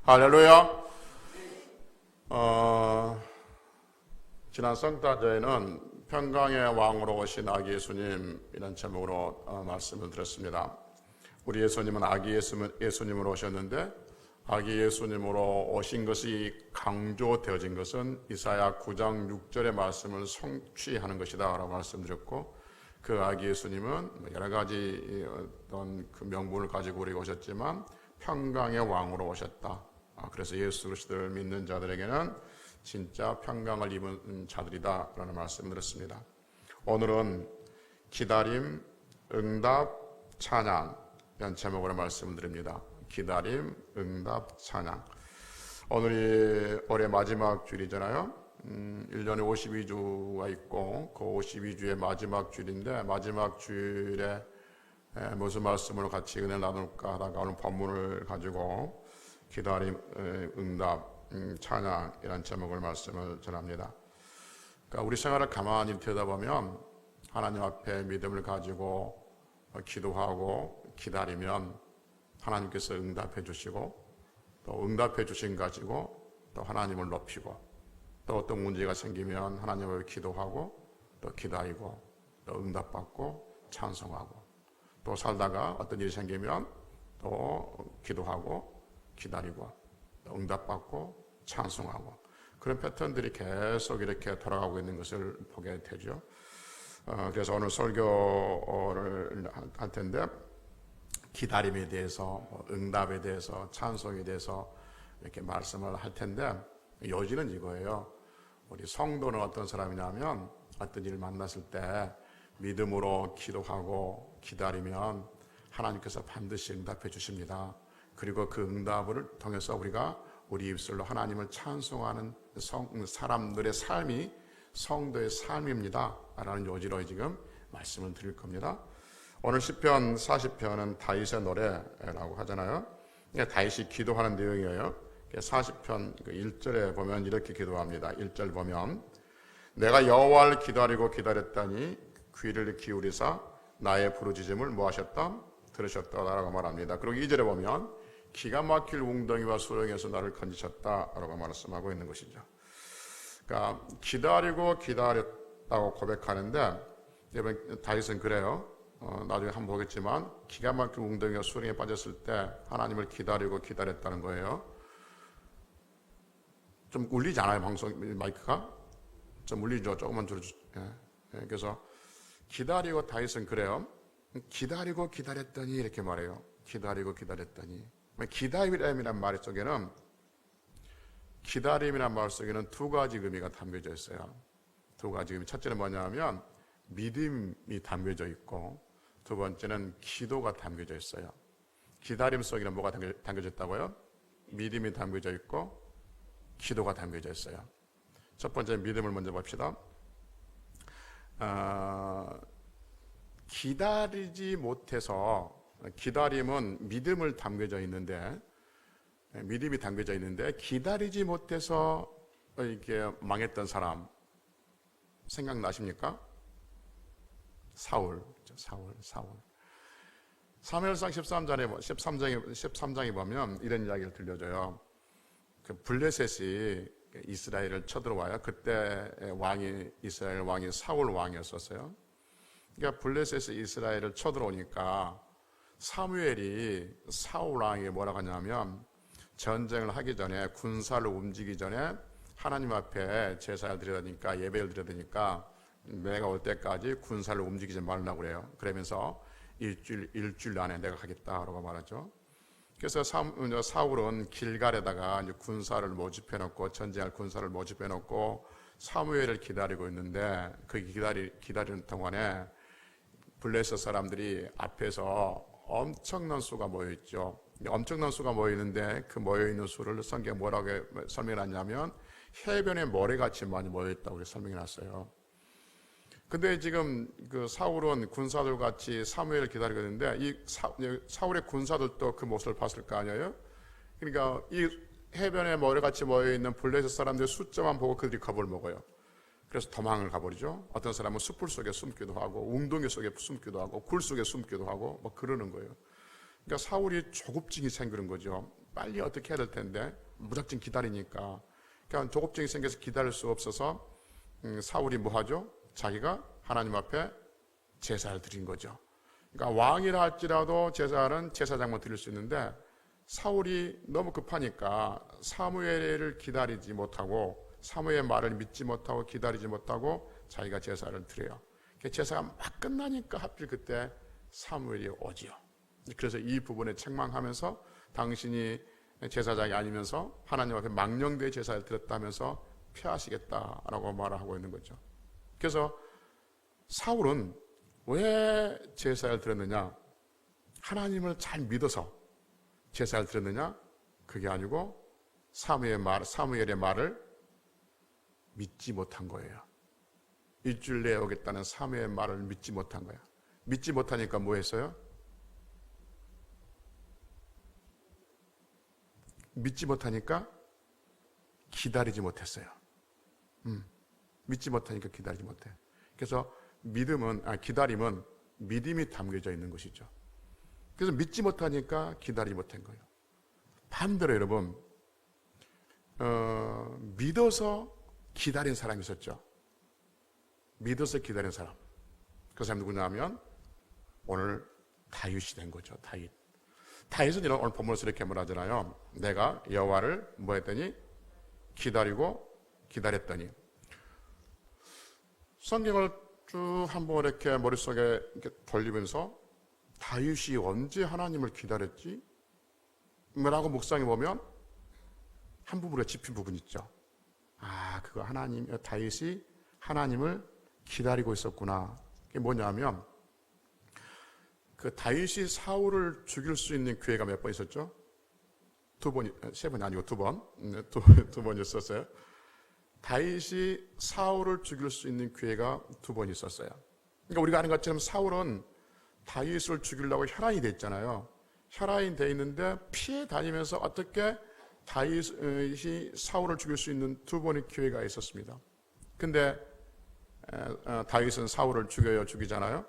할렐루야. 지난 성탄절에는 평강의 왕으로 오신 아기 예수님이라는 제목으로 말씀을 드렸습니다. 우리 예수님은 아기 예수님으로 오셨는데 아기 예수님으로 오신 것이 강조되어진 것은 이사야 9장 6절의 말씀을 성취하는 것이다 라고 말씀드렸고, 그 아기 예수님은 여러 가지 어떤 그 명분을 가지고 우리가 오셨지만 평강의 왕으로 오셨다. 그래서 예수 그리스도를 믿는 자들에게는 진짜 평강을 입은 자들이다 라는 말씀을 드렸습니다. 오늘은 기다림, 응답, 찬양 이런 제목으로 말씀을 드립니다. 기다림, 응답, 찬양. 오늘이 올해 마지막 주일이잖아요. 1년에 52주가 있고 그 52주의 마지막 주일인데, 마지막 주일에 무슨 말씀으로 같이 은혜를 나눌까 하다가 오늘 본문을 가지고 기다림, 응답, 찬양 이런 제목을 말씀을 전합니다. 그러니까 우리 생활을 가만히 들여다보면 하나님 앞에 믿음을 가지고 기도하고 기다리면 하나님께서 응답해 주시고, 또 응답해 주신 가지고 또 하나님을 높이고, 또 어떤 문제가 생기면 하나님을 기도하고 또 기다리고 또 응답받고 찬송하고, 또 살다가 어떤 일이 생기면 또 기도하고 기다리고 또 응답받고 찬송하고, 그런 패턴들이 계속 이렇게 돌아가고 있는 것을 보게 되죠. 그래서 오늘 설교를 할 텐데 기다림에 대해서, 응답에 대해서, 찬송에 대해서 이렇게 말씀을 할 텐데, 요지는 이거예요. 우리 성도는 어떤 사람이냐면 어떤 일을 만났을 때 믿음으로 기도하고 기다리면 하나님께서 반드시 응답해 주십니다. 그리고 그 응답을 통해서 우리가 우리 입술로 하나님을 찬송하는 사람들의 삶이 성도의 삶입니다 라는 요지로 지금 말씀을 드릴 겁니다. 오늘 시편 40편은 다윗의 노래라고 하잖아요. 다윗이 기도하는 내용이에요. 40편 1절에 보면 이렇게 기도합니다. 1절 보면 내가 여호와를 기다리고 기다렸더니 귀를 기울이사 나의 부르짖음을 뭐하셨다? 들으셨다라고 말합니다. 그리고 2절에 보면 기가 막힐 웅덩이와 수렁에서 나를 건지셨다라고 말씀하고 있는 것이죠. 그러니까 기다리고 기다렸다고 고백하는데, 여러분 다윗은 그래요. 나중에 한번 보겠지만 기가 막힌 웅덩이와 수렁에 빠졌을 때 하나님을 기다리고 기다렸다는 거예요. 좀 울리지 않아요? 방송 마이크가? 좀 울리죠? 조금만 줄여주세요. 그래서 기다리고 다윗은 그래요. 기다리고 기다렸더니 이렇게 말해요. 기다리고 기다렸더니. 기다림이라는 말 속에는, 기다림이라는 말 속에는 두 가지 의미가 담겨져 있어요. 두 가지 의미. 첫째는 뭐냐면 믿음이 담겨져 있고, 두 번째는 기도가 담겨져 있어요. 기다림 속에는 뭐가 담겨져 있다고요? 믿음이 담겨져 있고 기도가 담겨져 있어요. 첫 번째 믿음을 먼저 봅시다. 기다리지 못해서, 기다림은 믿음을 담겨져 있는데, 믿음이 담겨져 있는데 기다리지 못해서 이렇게 망했던 사람 생각나십니까? 사울. 사무엘상 13장에 보면 이런 이야기를 들려줘요. 그 블레셋이 이스라엘을 쳐들어와요. 그때 이스라엘 왕이 사울 왕이었었어요. 그러니까 블레셋이 이스라엘을 쳐들어오니까 사무엘이 사울 왕에게 뭐라고 하냐면, 전쟁을 하기 전에, 군사를 움직이기 전에 하나님 앞에 제사를 드려야 되니까, 예배를 드려야 되니까 내가 올 때까지 군사를 움직이지 말라고 그래요. 그러면서 일주일 안에 내가 하겠다라고 말하죠. 그래서 사울은 길갈에다가 이제 군사를 모집해 놓고, 전쟁할 군사를 모집해 놓고 사무엘을 기다리고 있는데, 그 기다리는 동안에 블레셋 사람들이 앞에서 엄청난 수가 모여 있죠. 엄청난 수가 모여 있는데 그 모여 있는 수를 성경에 뭐라고 설명해놨냐면 해변에 모래같이 많이 모여 있다고 설명해 놨어요. 근데 지금 그 사울은 군사들 같이 사무엘을 기다리고 있는데, 이 사울의 군사들도 그 모습을 봤을 거 아니에요? 그러니까 이 해변에 모래같이 모여 있는 블레셋 사람들의 숫자만 보고 그들이 겁을 먹어요. 그래서 도망을 가버리죠. 어떤 사람은 숯불 속에 숨기도 하고, 웅덩이 속에 숨기도 하고, 굴 속에 숨기도 하고, 뭐 그러는 거예요. 그러니까 사울이 조급증이 생기는 거죠. 빨리 어떻게 해야 될 텐데 무작정 기다리니까, 그러니까 조급증이 생겨서 기다릴 수 없어서 사울이 뭐 하죠? 자기가 하나님 앞에 제사를 드린 거죠. 그러니까 왕이라 할지라도 제사는 제사장만 드릴 수 있는데 사울이 너무 급하니까 사무엘을 기다리지 못하고, 사무엘의 말을 믿지 못하고 기다리지 못하고 자기가 제사를 드려요. 제사가 막 끝나니까 하필 그때 사무엘이 오지요. 그래서 이 부분에 책망하면서 당신이 제사장이 아니면서 하나님 앞에 망령되이 제사를 드렸다면서 피하시겠다라고 말을 하고 있는 거죠. 그래서 사울은 왜 제사를 드렸느냐? 하나님을 잘 믿어서 제사를 드렸느냐? 그게 아니고 사무엘의 말을 믿지 못한 거예요. 일주일 내에 오겠다는 사무엘의 말을 믿지 못한 거야. 믿지 못하니까 뭐 했어요? 믿지 못하니까 기다리지 못했어요. 믿지 못하니까 기다리지 못해. 그래서 기다림은 믿음이 담겨져 있는 것이죠. 그래서 믿지 못하니까 기다리지 못한 거예요. 반대로 여러분, 믿어서 기다린 사람이 있었죠. 믿어서 기다린 사람. 그 사람이 누구냐 하면 오늘 다윗이 된 거죠. 다윗은 오늘 본문에서 이렇게 말하잖아요. 내가 여호와를 뭐 했더니 기다렸더니. 성경을 쭉 한번 이렇게 머릿속에 이렇게 돌리면서 다윗이 언제 하나님을 기다렸지? 라고 묵상해 보면 한 부분에 짚힌 부분이 있죠. 그거 다윗이 하나님을 기다리고 있었구나. 그게 뭐냐면, 그 다윗이 사울을 죽일 수 있는 기회가 몇 번 있었죠? 세 번이 아니고 두 번 있었어요. 다윗이 사울을 죽일 수 있는 기회가 두 번 있었어요. 그러니까 우리가 아는 것처럼 사울은 다윗을 죽이려고 혈안이 돼 있잖아요. 혈안이 돼 있는데 피해 다니면서 어떻게 다윗이 사울을 죽일 수 있는 두 번의 기회가 있었습니다. 근데 다윗은 사울을 죽여요? 죽이잖아요?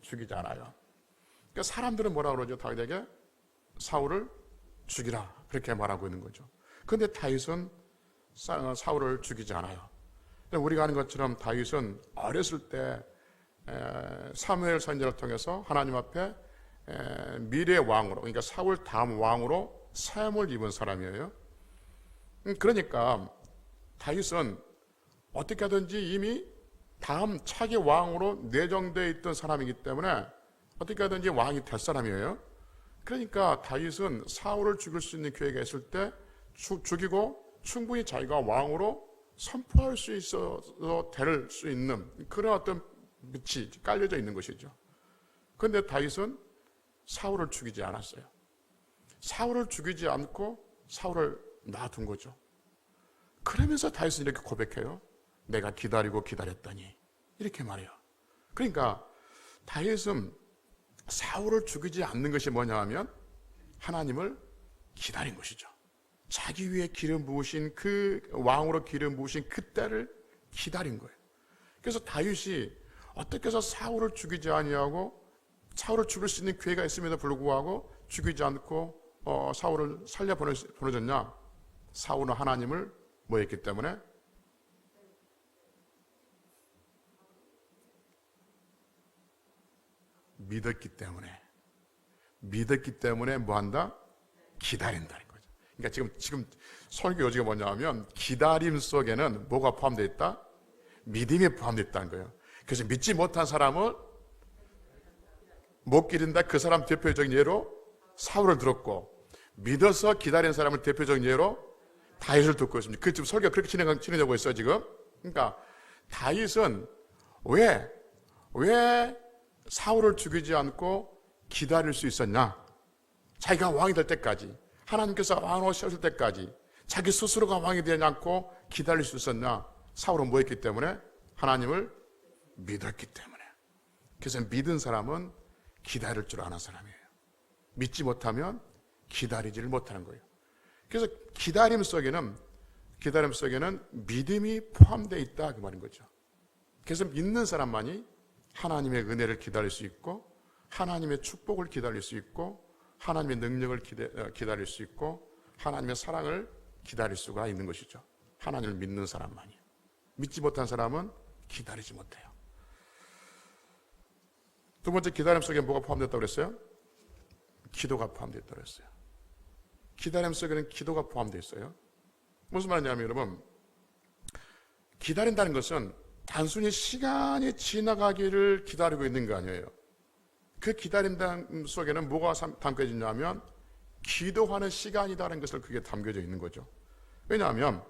죽이지 않아요. 그러니까 사람들은 뭐라 그러죠? 다윗에게 사울을 죽이라, 그렇게 말하고 있는 거죠. 그런데 다윗은 사울을 죽이지 않아요. 우리가 아는 것처럼 다윗은 어렸을 때 사무엘 선지자를 통해서 하나님 앞에 미래 왕으로, 그러니까 사울 다음 왕으로 사임을 입은 사람이에요. 그러니까 다윗은 어떻게 하든지 이미 다음 차기 왕으로 내정되어 있던 사람이기 때문에 어떻게 하든지 왕이 될 사람이에요. 그러니까 다윗은 사울을 죽일 수 있는 기회가 있을 때 죽이고 충분히 자기가 왕으로 선포할 수 있어서 될 수 있는 그런 어떤 빛이 깔려져 있는 것이죠. 그런데 다윗은 사울을 죽이지 않았어요. 사울을 죽이지 않고 사울을 놔둔 거죠. 그러면서 다윗은 이렇게 고백해요. 내가 기다렸더니, 이렇게 말해요. 그러니까 다윗은 사울을 죽이지 않는 것이 뭐냐 하면 하나님을 기다린 것이죠. 자기 위에 기름 부으신 그 왕으로 기름 부으신 그때를 기다린 거예요. 그래서 다윗이 어떻게 해서 사울을 죽이지 아니하고 사울을 죽일 수 있는 기회가 있음에도 불구하고 죽이지 않고 사울을 살려 보내줬냐? 사울은 하나님을 뭐 했기 때문에? 믿었기 때문에 뭐 한다? 기다린다는 거죠. 그러니까 지금 설교 요지가 뭐냐 하면 기다림 속에는 뭐가 포함되어 있다? 믿음이 포함되어 있다는 거예요. 그래서 믿지 못한 사람을 못 기린다. 그 사람 대표적인 예로 사울을 들었고, 믿어서 기다린 사람을 대표적인 예로 다윗을 듣고 있습니다. 그 지금 설교가 그렇게 진행되고 있어요, 지금. 그러니까 다윗은 왜 사울을 죽이지 않고 기다릴 수 있었냐? 자기가 왕이 될 때까지, 하나님께서 왕으로 세우실 때까지 자기 스스로가 왕이 되지 않고 기다릴 수 있었냐? 사울은 뭐 했기 때문에? 하나님을 믿었기 때문에. 그래서 믿은 사람은 기다릴 줄 아는 사람이에요. 믿지 못하면 기다리지를 못하는 거예요. 그래서 기다림 속에는 믿음이 포함되어 있다, 그 말인 거죠. 그래서 믿는 사람만이 하나님의 은혜를 기다릴 수 있고, 하나님의 축복을 기다릴 수 있고, 하나님의 능력을 기다릴 수 있고, 하나님의 사랑을 기다릴 수가 있는 것이죠. 하나님을 믿는 사람만이요. 믿지 못한 사람은 기다리지 못해요. 두 번째, 기다림 속에 뭐가 포함됐다고 그랬어요? 기도가 포함됐다고 그랬어요. 기다림 속에는 기도가 포함되어 있어요. 무슨 말이냐면 여러분, 기다린다는 것은 단순히 시간이 지나가기를 기다리고 있는 거 아니에요. 그 기다림당 속에는 뭐가 담겨져 있냐면 기도하는 시간이라는 것을 그게 담겨져 있는 거죠. 왜냐하면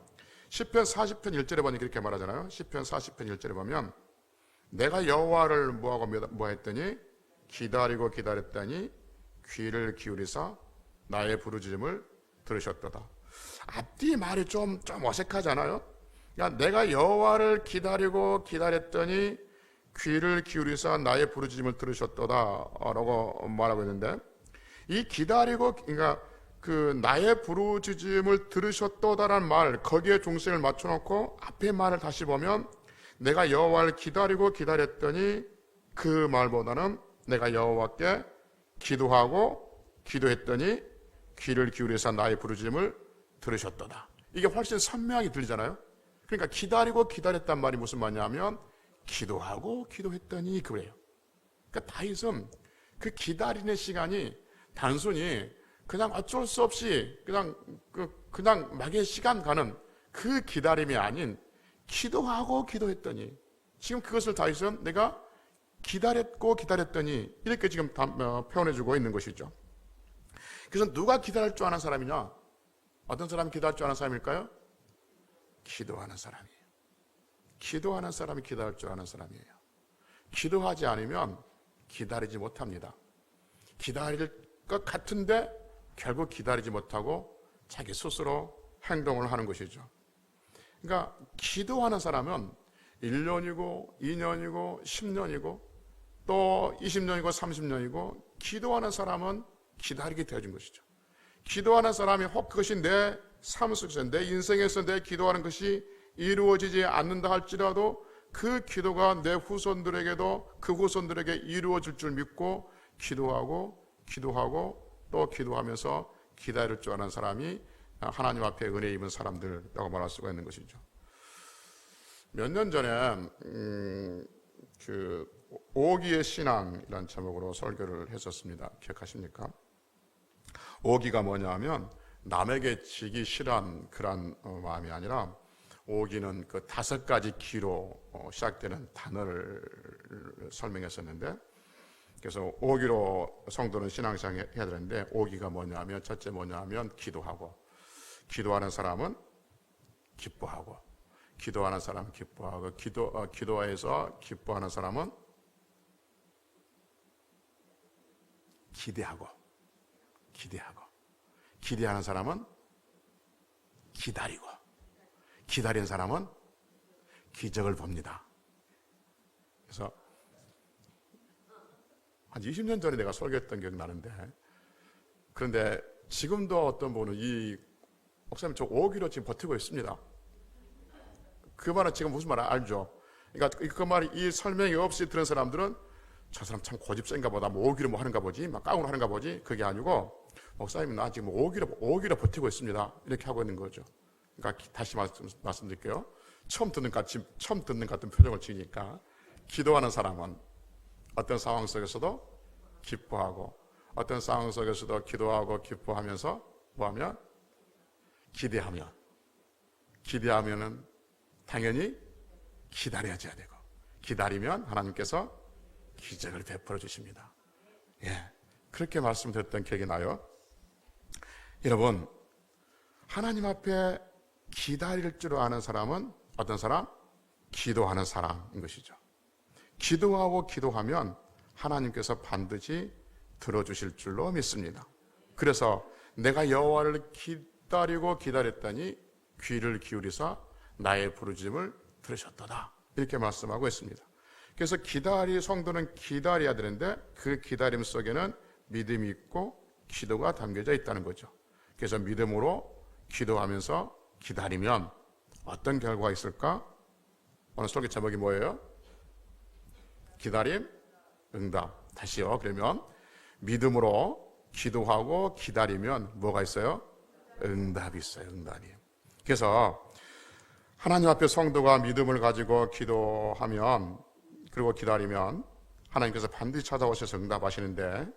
시편 40편 1절에 보니 그렇게 말하잖아요. 시편 40편 1절에 보면 내가 여호와를 뭐 했더니 기다리고 기다렸더니 귀를 기울이사 나의 부르짖음을 들으셨도다. 앞뒤 말이 좀 어색하잖아요. 그러니까 내가 여호와를 기다리고 기다렸더니 귀를 기울이사 나의 부르짖음을 들으셨도다라고 말하고 있는데, 이 기다리고, 그러니까 그 나의 부르짖음을 들으셨도다라는 말, 거기에 중심을 맞춰놓고 앞에 말을 다시 보면 내가 여호와를 기다리고 기다렸더니, 그 말보다는 내가 여호와께 기도하고 기도했더니 귀를 기울여서 나의 부르짖음을 들으셨도다. 이게 훨씬 선명하게 들리잖아요. 그러니까 기다리고 기다렸단 말이 무슨 말이냐면 기도하고 기도했더니 그래요. 그러니까 다윗은 그 기다리는 시간이 단순히 그냥 어쩔 수 없이 그냥 막의 시간 가는 그 기다림이 아닌 기도하고 기도했더니, 지금 그것을 다윗은 내가 기다렸고 기다렸더니 이렇게 지금 표현해주고 있는 것이죠. 그래서 누가 기다릴 줄 아는 사람이냐? 어떤 사람이 기다릴 줄 아는 사람일까요? 기도하는 사람이에요. 기도하는 사람이 기다릴 줄 아는 사람이에요. 기도하지 않으면 기다리지 못합니다. 기다릴 것 같은데 결국 기다리지 못하고 자기 스스로 행동을 하는 것이죠. 그러니까 기도하는 사람은 1년이고 2년이고 10년이고 또 20년이고 30년이고 기도하는 사람은 기다리게 되어진 것이죠. 기도하는 사람이 혹 그것이 내 삶 속에서, 내 인생에서 내 기도하는 것이 이루어지지 않는다 할지라도 그 기도가 내 후손들에게도 그 후손들에게 이루어질 줄 믿고 기도하고 또 기도하면서 기다릴 줄 아는 사람이 하나님 앞에 은혜 입은 사람들이라고 말할 수가 있는 것이죠. 몇 년 전에 그 오기의 신앙이라는 제목으로 설교를 했었습니다. 기억하십니까? 오기가 뭐냐 하면 남에게 지기 싫어한 그런 마음이 아니라, 오기는 그 5가지 기로 시작되는 단어를 설명했었는데, 그래서 오기로 성도는 신앙생활 해야 되는데, 오기가 뭐냐 하면 첫째 뭐냐 하면 기도하고, 기도하는 사람은 기뻐하고, 기도하는 사람은 기뻐하고, 기도해서 기뻐하는 사람은 기대하고, 기대하는 사람은 기다리고, 기다린 사람은 기적을 봅니다. 그래서 한 20년 전에 내가 설교했던 기억이 나는데, 그런데 지금도 어떤 분은 이 목사님 저 5기로 지금 버티고 있습니다. 그 말은 지금 무슨 말 알죠? 그러니까 그 말이, 이 설명이 없이 들은 사람들은 저 사람 참 고집센가 보다, 뭐 5기로 뭐 하는가 보지, 막 깡으로 하는가 보지, 그게 아니고 목사님 나 지금 5기로 버티고 있습니다, 이렇게 하고 있는 거죠. 그러니까 다시 말씀드릴게요. 처음 듣는 것 같은 표정을 지니까, 기도하는 사람은 어떤 상황 속에서도 기뻐하고, 어떤 상황 속에서도 기도하고 기뻐하면서 뭐하면 기대하면은 당연히 기다려져야 되고, 기다리면 하나님께서 기적을 베풀어 주십니다. 예, 그렇게 말씀드렸던 기억이 나요. 여러분, 하나님 앞에 기다릴 줄 아는 사람은 어떤 사람? 기도하는 사람인 것이죠. 기도하고 기도하면 하나님께서 반드시 들어주실 줄로 믿습니다. 그래서 내가 여호와를 기다리고 기다렸더니 귀를 기울이사 나의 부르짖음을 들으셨도다, 이렇게 말씀하고 있습니다. 그래서 성도는 기다려야 되는데, 그 기다림 속에는 믿음이 있고 기도가 담겨져 있다는 거죠. 그래서 믿음으로 기도하면서 기다리면 어떤 결과가 있을까? 오늘 설교 제목이 뭐예요? 기다림, 응답. 다시요. 그러면 믿음으로 기도하고 기다리면 뭐가 있어요? 응답이 있어요. 응답이. 그래서 하나님 앞에 성도가 믿음을 가지고 기도하면, 그리고 기다리면 하나님께서 반드시 찾아오셔서 응답하시는데,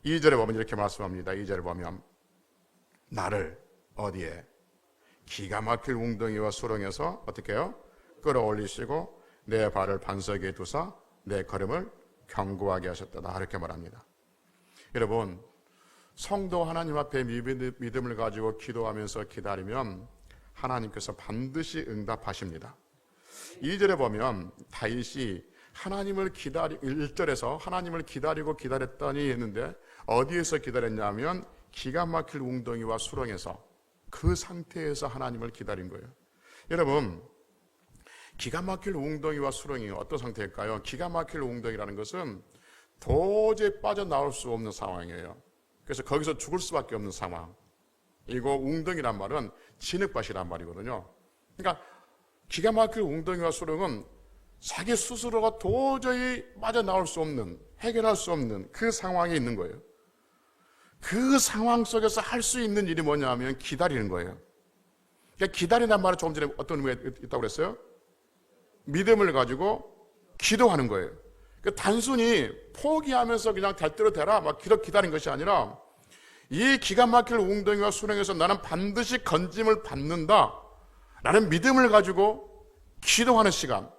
2절에 보면 이렇게 말씀합니다. 2절에 보면 나를 어디에? 기가 막힐 웅덩이와 수렁에서 어떻게 해요? 끌어올리시고 내 발을 반석에 두사 내 걸음을 견고하게 하셨다. 이렇게 말합니다. 여러분, 성도 하나님 앞에 믿음을 가지고 기도하면서 기다리면 하나님께서 반드시 응답하십니다. 2절에 보면 다윗이 하나님을 1절에서 하나님을 기다리고 기다렸더니 했는데, 어디에서 기다렸냐면 기가 막힐 웅덩이와 수렁에서, 그 상태에서 하나님을 기다린 거예요. 여러분, 기가 막힐 웅덩이와 수렁이 어떤 상태일까요? 기가 막힐 웅덩이라는 것은 도저히 빠져나올 수 없는 상황이에요. 그래서 거기서 죽을 수밖에 없는 상황. 이거 웅덩이란 말은 진흙밭이란 말이거든요. 그러니까 기가 막힐 웅덩이와 수렁은 자기 스스로가 도저히 빠져나올 수 없는, 해결할 수 없는 그 상황에 있는 거예요. 그 상황 속에서 할 수 있는 일이 뭐냐면 기다리는 거예요. 그러니까 기다리는 말은 조금 전에 어떤 의미가 있다고 그랬어요? 믿음을 가지고 기도하는 거예요. 그러니까 단순히 포기하면서 그냥 될 대로 되라 막 기다린 것이 아니라, 이 기가 막힐 웅덩이와 수렁에서 나는 반드시 건짐을 받는다 라는 믿음을 가지고 기도하는 시간,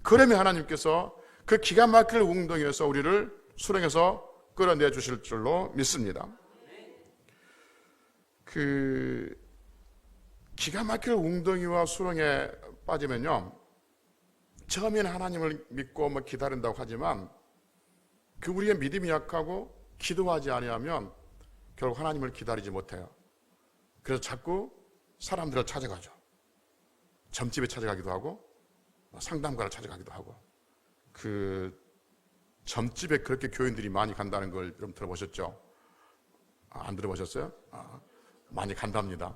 그러면 하나님께서 그 기가 막힐 웅덩이에서 우리를 수렁에서 끌어내 주실 줄로 믿습니다. 그 기가 막힐 웅덩이와 수렁에 빠지면요, 처음에는 하나님을 믿고 기다린다고 하지만 그 우리의 믿음이 약하고 기도하지 아니하면 결국 하나님을 기다리지 못해요. 그래서 자꾸 사람들을 찾아가죠. 점집에 찾아가기도 하고 상담가를 찾아가기도 하고. 그 점집에 그렇게 교인들이 많이 간다는 걸 여러분 들어보셨죠? 안 들어보셨어요? 많이 간답니다.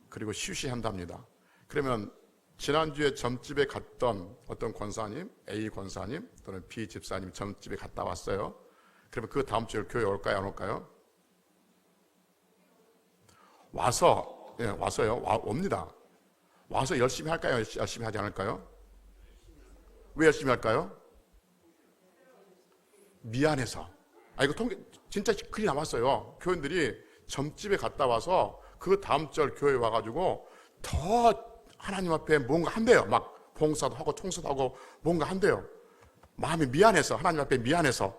그리고 쉬쉬한답니다. 그러면 지난주에 점집에 갔던 어떤 권사님, A 권사님 또는 B 집사님 점집에 갔다 왔어요. 그러면 그 다음 주에 교회 올까요? 안 올까요? 와서요. 옵니다. 와서 열심히 할까요? 열심히 하지 않을까요? 왜 열심히 할까요? 미안해서. 이거 진짜 글이 남았어요. 교인들이 점집에 갔다 와서 그 다음 절 교회에 와가지고 더 하나님 앞에 뭔가 한대요. 막 봉사도 하고 청소도 하고 뭔가 한대요. 마음이 미안해서, 하나님 앞에 미안해서.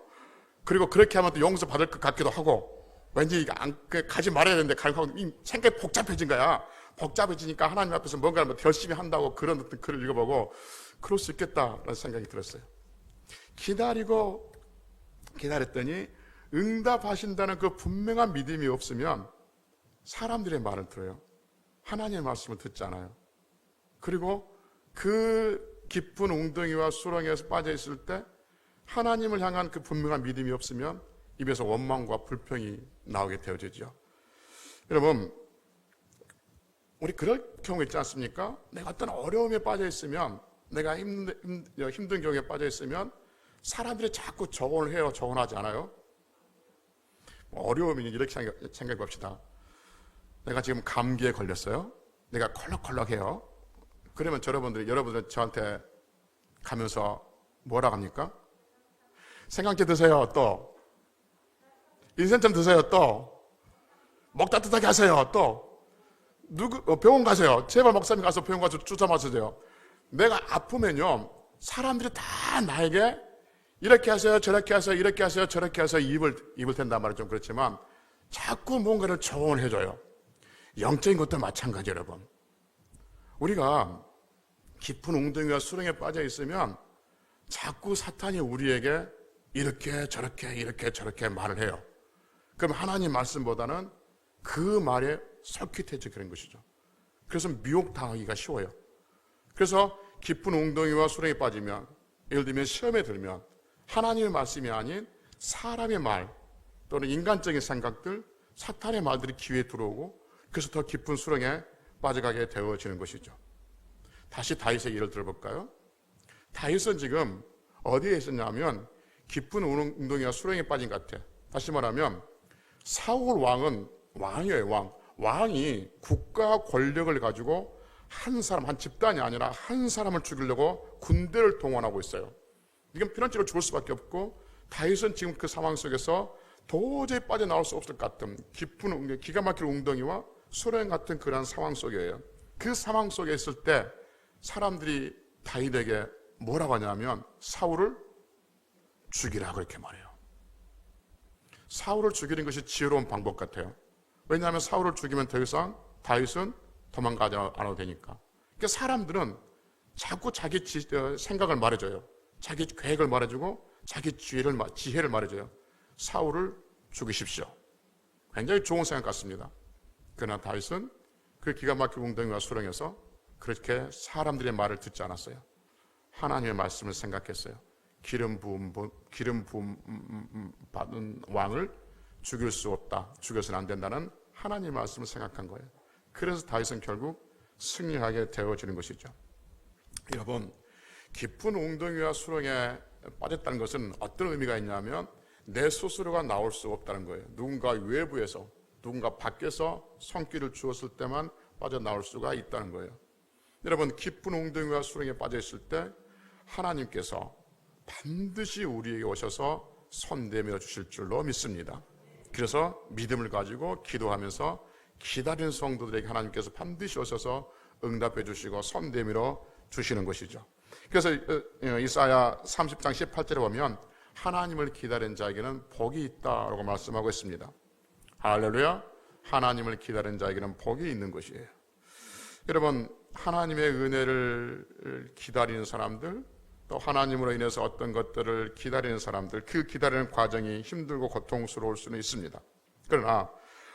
그리고 그렇게 하면 또 용서 받을 것 같기도 하고, 왠지 가지 말아야 되는데 가고 생각이 복잡해진 거야. 복잡해지니까 하나님 앞에서 뭔가를 열심히 한다고 그런 어떤 글을 읽어보고 그럴 수 있겠다라는 생각이 들었어요. 기다렸더니 응답하신다는 그 분명한 믿음이 없으면 사람들의 말을 들어요. 하나님의 말씀을 듣지 않아요. 그리고 그 깊은 웅덩이와 수렁에서 빠져 있을 때 하나님을 향한 그 분명한 믿음이 없으면 입에서 원망과 불평이 나오게 되어지죠. 여러분, 우리 그럴 경우 있지 않습니까? 내가 어떤 어려움에 빠져 있으면, 내가 힘든 경우에 빠져 있으면 사람들이 자꾸 조언을 해요. 조언하지 않아요? 어려움이 이렇게 생각해 봅시다. 내가 지금 감기에 걸렸어요. 내가 콜록콜록해요. 그러면 여러분들 저한테 가면서 뭐라 합니까? 생강채 드세요. 또 인参좀 드세요. 또 목 따뜻하게 하세요. 또 병원 가세요. 제발 목사님 가서 병원 가서 주사 맞으세요. 내가 아프면요, 사람들이 다 나에게 이렇게 하세요, 저렇게 하세요, 이렇게 하세요, 저렇게 하세요 입을 텐단 말은 좀 그렇지만 자꾸 뭔가를 조언해줘요. 영적인 것도 마찬가지. 여러분, 우리가 깊은 웅덩이와 수렁에 빠져 있으면 자꾸 사탄이 우리에게 이렇게 저렇게 이렇게 저렇게 말을 해요. 그럼 하나님 말씀보다는 그 말에 설깃해져 그런 것이죠. 그래서 미혹당하기가 쉬워요. 그래서 깊은 웅덩이와 수렁에 빠지면, 예를 들면 시험에 들면 하나님의 말씀이 아닌 사람의 말 또는 인간적인 생각들, 사탄의 말들이 귀에 들어오고, 그래서 더 깊은 수렁에 빠져가게 되어지는 것이죠. 다시 다윗의 예를 들어볼까요? 다윗은 지금 어디에 있었냐면 깊은 웅덩이와 수렁에 빠진 것 같아. 다시 말하면 사울 왕은 왕이에요. 왕이 국가 권력을 가지고 한 사람, 한 집단이 아니라 한 사람을 죽이려고 군대를 동원하고 있어요. 이건 피난처로 죽을 수밖에 없고, 다윗은 지금 그 상황 속에서 도저히 빠져나올 수 없을 것 같은 깊은 기가 막힐 웅덩이와 수렁 같은 그런 상황 속이에요. 그 상황 속에 있을 때 사람들이 다윗에게 뭐라고 하냐면 사울을 죽이라 그렇게 말해요. 사울을 죽이는 것이 지혜로운 방법 같아요. 왜냐하면 사울을 죽이면 더 이상 다윗은 도망가지 않아도 되니까. 그러니까 사람들은 자꾸 자기 생각을 말해줘요. 자기 계획을 말해주고 자기 지혜를 말해줘요. 사울을 죽이십시오. 굉장히 좋은 생각 같습니다. 그러나 다윗은 그 기가 막힌 웅덩이와 수렁에서 그렇게 사람들의 말을 듣지 않았어요. 하나님의 말씀을 생각했어요. 기름 부음 받은 왕을 죽일 수 없다, 죽여서는 안 된다는 하나님의 말씀을 생각한 거예요. 그래서 다윗은 결국 승리하게 되어지는 것이죠. 여러분, 깊은 웅덩이와 수렁에 빠졌다는 것은 어떤 의미가 있냐면 내 스스로가 나올 수 없다는 거예요. 누군가 외부에서, 누군가 밖에서 손길을 주었을 때만 빠져나올 수가 있다는 거예요. 여러분, 깊은 웅덩이와 수렁에 빠져있을 때 하나님께서 반드시 우리에게 오셔서 손 내밀어 주실 줄로 믿습니다. 그래서 믿음을 가지고 기도하면서 기다리는 성도들에게 하나님께서 반드시 오셔서 응답해 주시고 손 내밀어 주시는 것이죠. 그래서 이사야 30장 18절에 보면 하나님을 기다린 자에게는 복이 있다라고 말씀하고 있습니다. 할렐루야. 하나님을 기다린 자에게는 복이 있는 것이에요. 여러분, 하나님의 은혜를 기다리는 사람들, 또 하나님으로 인해서 어떤 것들을 기다리는 사람들, 그 기다리는 과정이 힘들고 고통스러울 수는 있습니다. 그러나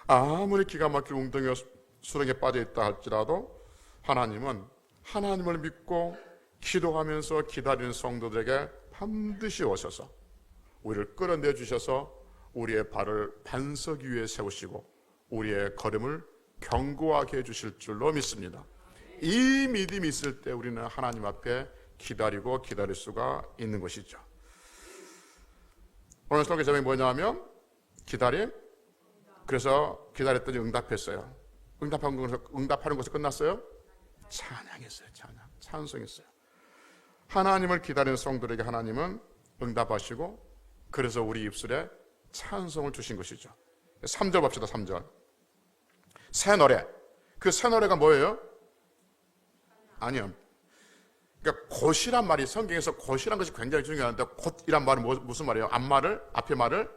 아무리 기가 막힌 웅덩이와 수렁에 빠져 있다 할지라도 하나님은 하나님을 믿고 기도하면서 기다리는 성도들에게 반드시 오셔서 우리를 끌어내 주셔서 우리의 발을 반석 위에 세우시고 우리의 걸음을 견고하게 해주실 줄로 믿습니다. 이 믿음이 있을 때 우리는 하나님 앞에 기다리고 기다릴 수가 있는 것이죠. 오늘 설교 제목이 뭐냐면 기다림. 그래서 기다렸더니 응답했어요. 응답하는 것이 끝났어요? 찬양했어요. 찬송했어요. 하나님을 기다리는 성도들에게 하나님은 응답하시고 그래서 우리 입술에 찬송을 주신 것이죠. 3절 봅시다. 3절. 새 노래. 그 새 노래가 뭐예요? 아니요. 그러니까 곧이란 말이 성경에서 곧이란 것이 굉장히 중요한데 곧이란 말은 무슨 말이에요? 앞에 말을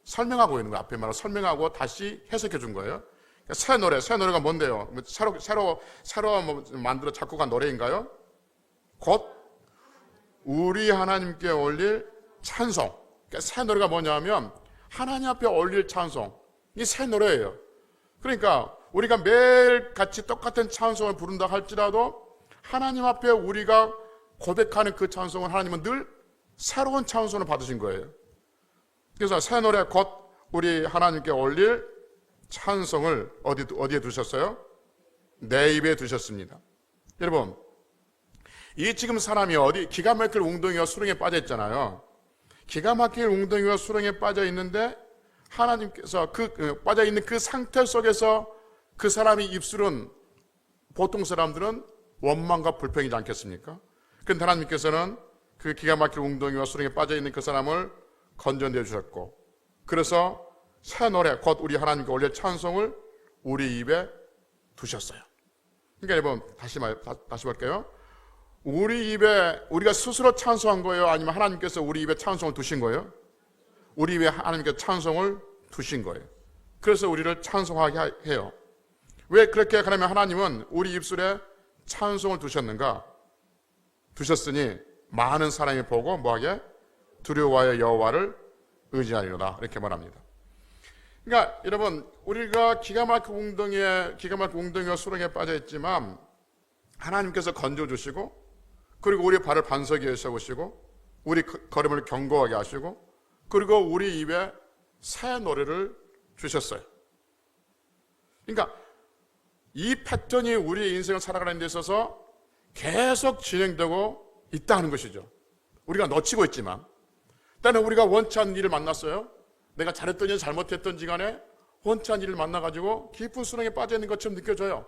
설명하고 있는 거예요. 앞에 말을 설명하고 다시 해석해 준 거예요. 그러니까 새 노래가 뭔데요? 새로 만들어 작곡한 노래인가요? 곧 우리 하나님께 올릴 찬송. 그러니까 새 노래가 뭐냐면 하나님 앞에 올릴 찬송. 이 새 노래예요. 그러니까 우리가 매일 같이 똑같은 찬송을 부른다 할지라도 하나님 앞에 우리가 고백하는 그 찬송을 하나님은 늘 새로운 찬송을 받으신 거예요. 그래서 새 노래 곧 우리 하나님께 올릴 찬송을 어디에 두셨어요? 내 입에 두셨습니다. 여러분, 이 지금 사람이 기가 막힐 웅덩이와 수렁에 빠져 있잖아요. 기가 막힐 웅덩이와 수렁에 빠져 있는데 하나님께서 빠져 있는 그 상태 속에서 그 사람이 입술은 보통 사람들은 원망과 불평이지 않겠습니까? 그런데 하나님께서는 그 기가 막힐 웅덩이와 수렁에 빠져 있는 그 사람을 건져내 주셨고, 그래서 새 노래 곧 우리 하나님께 올릴 찬송을 우리 입에 두셨어요. 그러니까 여러분 다시 볼게요. 우리 입에 우리가 스스로 찬송한 거예요? 아니면 하나님께서 우리 입에 찬송을 두신 거예요? 우리 입에 하나님께서 찬송을 두신 거예요. 그래서 우리를 찬송하게 해요. 왜 그렇게 그러면 하나님은 우리 입술에 찬송을 두셨는가? 두셨으니 많은 사람이 보고 뭐하게? 두려워하여 여호와를 의지하리로다. 이렇게 말합니다. 그러니까 여러분, 우리가 기가 막힌 웅덩이와 수렁에 빠져 있지만 하나님께서 건져주시고, 그리고 우리 발을 반석 위에 세우시고 우리 걸음을 견고하게 하시고, 그리고 우리 입에 새 노래를 주셨어요. 그러니까 이 패턴이 우리의 인생을 살아가는 데 있어서 계속 진행되고 있다는 것이죠. 우리가 놓치고 있지만, 때는 우리가 원치 않는 일을 만났어요. 내가 잘했든지 잘못했든지 간에 원치 않은 일을 만나가지고 깊은 수렁에 빠져 있는 것처럼 느껴져요.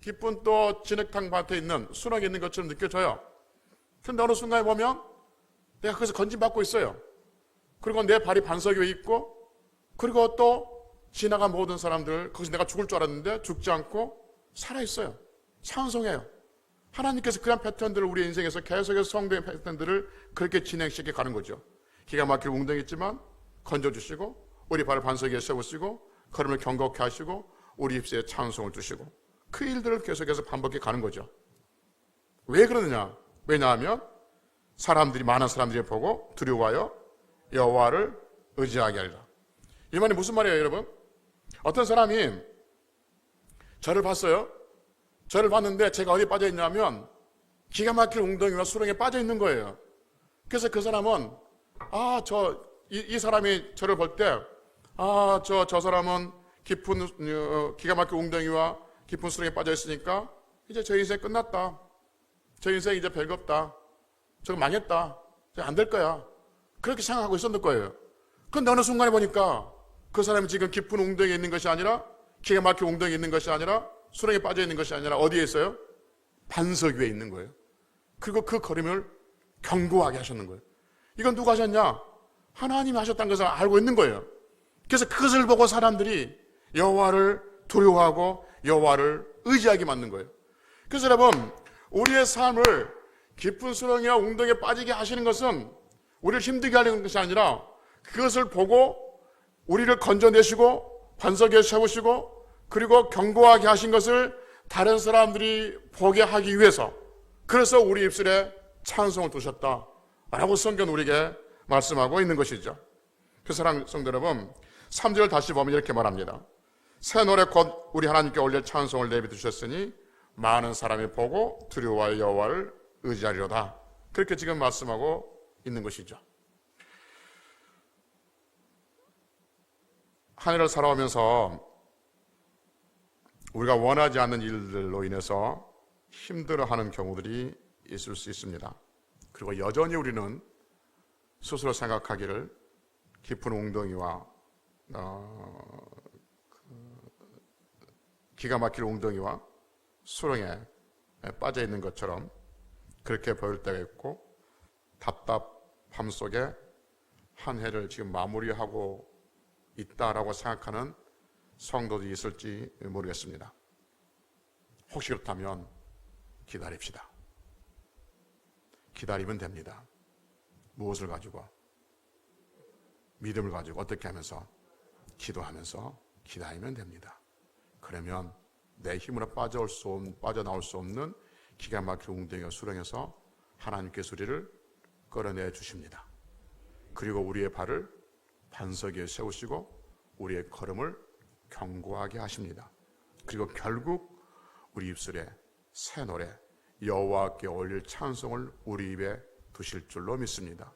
깊은 또 진흙탕 밭에 있는 수렁에 있는 것처럼 느껴져요. 그런데 어느 순간에 보면 내가 거기서 건진받고 있어요. 그리고 내 발이 반석 위에 있고, 그리고 또 지나간 모든 사람들, 거기서 내가 죽을 줄 알았는데 죽지 않고 살아있어요. 찬송해요. 하나님께서 그런 패턴들을 우리 인생에서 계속해서 성도의 패턴들을 그렇게 진행시켜 가는 거죠. 기가 막히게 웅덩이있지만 건져주시고, 우리 발을 반석 위에 세우시고, 걸음을 경고케 하시고, 우리 입술에 찬송을 주시고, 그 일들을 계속해서 반복해 가는 거죠. 왜 그러느냐? 왜냐하면 사람들이, 많은 사람들이 보고 두려워하여 여호와를 의지하게 하리라. 이 말이 무슨 말이에요, 여러분? 어떤 사람이 저를 봤어요. 저를 봤는데 제가 어디에 빠져 있냐면 기가 막힐 웅덩이와 수렁에 빠져 있는 거예요. 그래서 그 사람은 이 사람이 저를 볼 때 저 사람은 깊은 기가 막힌 웅덩이와 깊은 수렁에 빠져 있으니까 이제 저 인생 끝났다. 저 인생 이제 별거 없다. 저거 망했다. 안 될 거야. 그렇게 생각하고 있었을 거예요. 그런데 어느 순간에 보니까 그 사람이 지금 깊은 웅덩이에 있는 것이 아니라, 기가 막힌 웅덩이에 있는 것이 아니라, 수렁에 빠져 있는 것이 아니라 어디에 있어요? 반석 위에 있는 거예요. 그리고 그 걸음을 견고하게 하셨는 거예요. 이건 누가 하셨냐? 하나님이 하셨다는 것을 알고 있는 거예요. 그래서 그것을 보고 사람들이 여호와를 두려워하고 여호와를 의지하게 만든 거예요. 그래서 여러분, 우리의 삶을 깊은 수렁이와 웅덩이에 빠지게 하시는 것은 우리를 힘들게 하려는 것이 아니라, 그것을 보고 우리를 건져내시고 반석에 세우시고 그리고 견고하게 하신 것을 다른 사람들이 보게 하기 위해서, 그래서 우리 입술에 찬송을 두셨다라고 성경은 우리에게 말씀하고 있는 것이죠. 그 사랑하는 성도 여러분, 3절을 다시 보면 이렇게 말합니다. 새 노래 곧 우리 하나님께 올릴 찬송을 내비두셨으니 많은 사람이 보고 두려워하여 여호와를 의지하리로다. 그렇게 지금 말씀하고 있는 것이죠. 한 해를 살아오면서 우리가 원하지 않는 일들로 인해서 힘들어하는 경우들이 있을 수 있습니다. 그리고 여전히 우리는 스스로 생각하기를 깊은 웅덩이와 기가 막힐 웅덩이와 수렁에 빠져 있는 것처럼 그렇게 보일 때가 있고, 답답함 속에 한 해를 지금 마무리하고 있다라고 생각하는 성도들이 있을지 모르겠습니다. 혹시 그렇다면 기다립시다. 기다리면 됩니다. 무엇을 가지고? 믿음을 가지고 어떻게 하면서? 기도하면서 기다리면 됩니다. 그러면 내 힘으로 빠져나올 수 없는 기가 막힌 웅덩이와 수렁에서 하나님께서 우리를 끌어내 주십니다. 그리고 우리의 발을 반석 위에 세우시고 우리의 걸음을 견고하게 하십니다. 그리고 결국 우리 입술에 새 노래, 여호와께 올릴 찬송을 우리 입에 두실 줄로 믿습니다.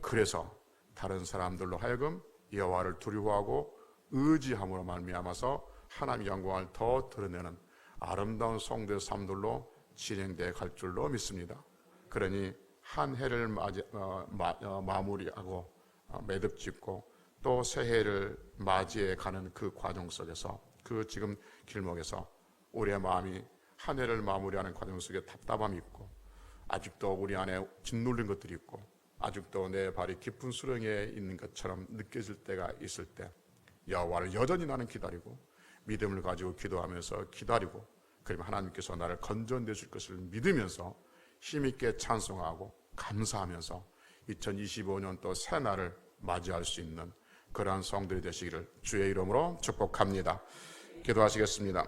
그래서 다른 사람들로 하여금 여호와를 두려워하고 의지함으로 말미암아서 하나님의 영광을 더 드러내는 아름다운 성도의 삶들로 진행되어 갈 줄로 믿습니다. 그러니 한 해를 마무리하고 매듭 짓고 또 새해를 맞이해 가는 그 과정 속에서, 그 지금 길목에서 우리의 마음이 한 해를 마무리하는 과정 속에 답답함이 있고, 아직도 우리 안에 짓눌린 것들이 있고, 아직도 내 발이 깊은 수렁에 있는 것처럼 느껴질 때가 있을 때, 여호와를 여전히 나는 기다리고 믿음을 가지고 기도하면서 기다리고, 그러면 하나님께서 나를 건져내실 것을 믿으면서 힘있게 찬송하고 감사하면서 2025년 또 새 날을 맞이할 수 있는 그러한 성들이 되시기를 주의 이름으로 축복합니다. 기도하시겠습니다.